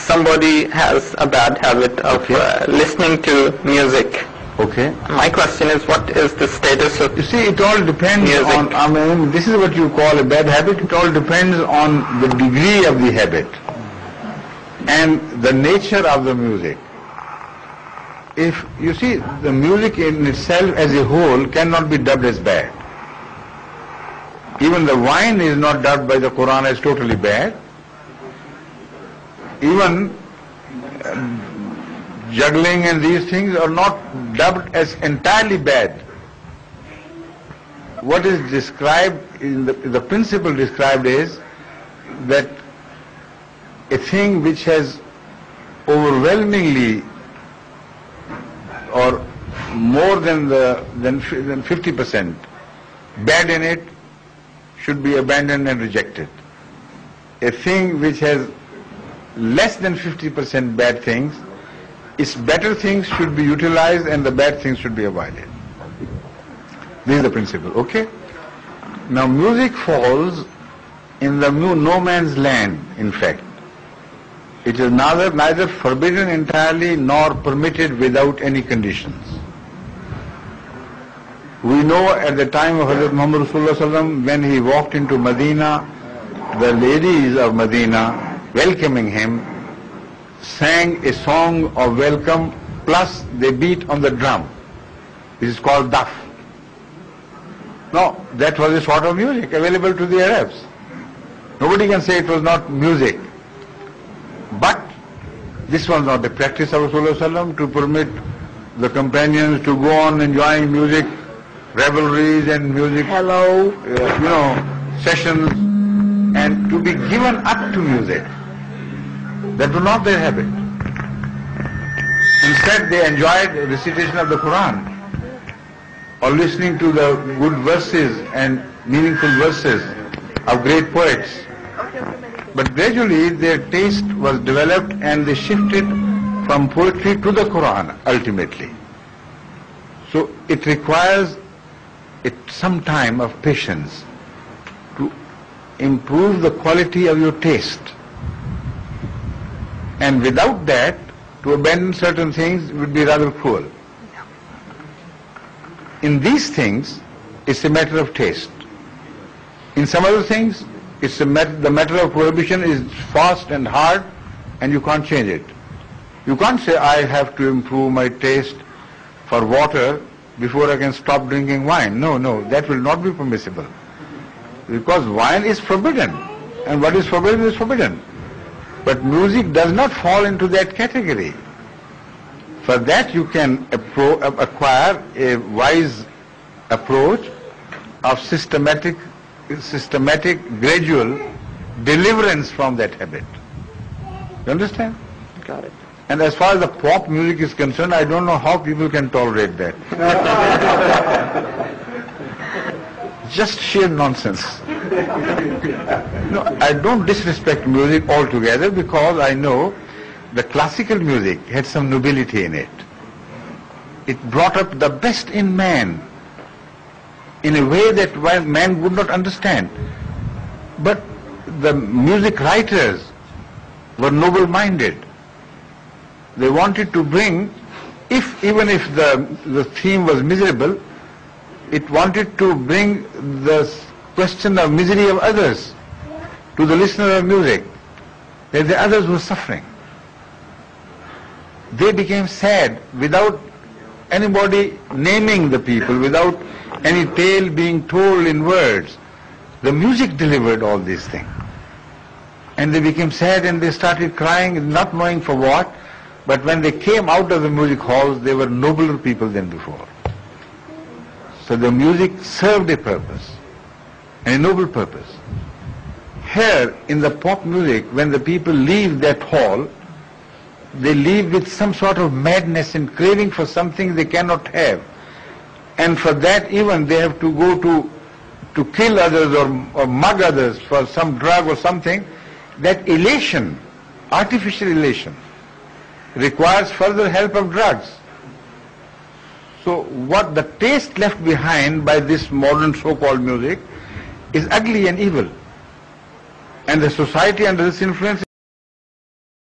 somebody has a bad habit of listening to music. Okay. My question is, what is the status of You see, it all depends music? on, I mean, this is what you call a bad habit. It all depends on the degree of the habit and the nature of the music. If, you see, the music in itself as a whole cannot be dubbed as bad. Even the wine is not dubbed by the Quran as totally bad. Even juggling and these things are not dubbed as entirely bad. What is described, the principle described is that a thing which has overwhelmingly or more than 50% bad in it should be abandoned and rejected. A thing which has less than 50% bad things, its better things should be utilized and the bad things should be avoided. This is the principle, okay? Now music falls in the no man's land, in fact. It is neither forbidden entirely nor permitted without any conditions. We know at the time of Hazrat Muhammad Rasulullah when he walked into Medina, the ladies of Medina welcoming him sang a song of welcome, plus they beat on the drum. This is called daf. Now, that was a sort of music available to the Arabs. Nobody can say it was not music. But this was not the practice of Rasulullah to permit the companions to go on enjoying music, revelries and music, sessions, and to be given up to music. That was not their habit. Instead, they enjoyed recitation of the Quran or listening to the good verses and meaningful verses of great poets. But gradually their taste was developed and they shifted from poetry to the Quran ultimately. So it requires some time of patience to improve the quality of your taste. And without that, to abandon certain things would be rather cruel. In these things, it's a matter of taste. In some other things, the matter of prohibition is fast and hard, and you can't change it. You can't say, I have to improve my taste for water before I can stop drinking wine. No, that will not be permissible. Because wine is forbidden, and what is forbidden is forbidden. But music does not fall into that category. For that you can acquire a wise approach of systematic, gradual deliverance from that habit. You understand? Got it. And as far as the pop music is concerned, I don't know how people can tolerate that. Just sheer nonsense. No, I don't disrespect music altogether because I know the classical music had some nobility in it. It brought up the best in man in a way that man would not understand. But the music writers were noble-minded. They wanted to bring, even if the theme was miserable, it wanted to bring the question of misery of others to the listener of music, that the others were suffering. They became sad without anybody naming the people, without any tale being told in words. The music delivered all these things. And they became sad and they started crying, not knowing for what, but when they came out of the music halls, they were nobler people than before. So the music served a purpose, a noble purpose. Here, in the pop music, when the people leave that hall, they leave with some sort of madness and craving for something they cannot have. And for that even they have to go to kill others or mug others for some drug or something. That elation, artificial elation, requires further help of drugs. So what the taste left behind by this modern so-called music is ugly and evil. And the society under this influence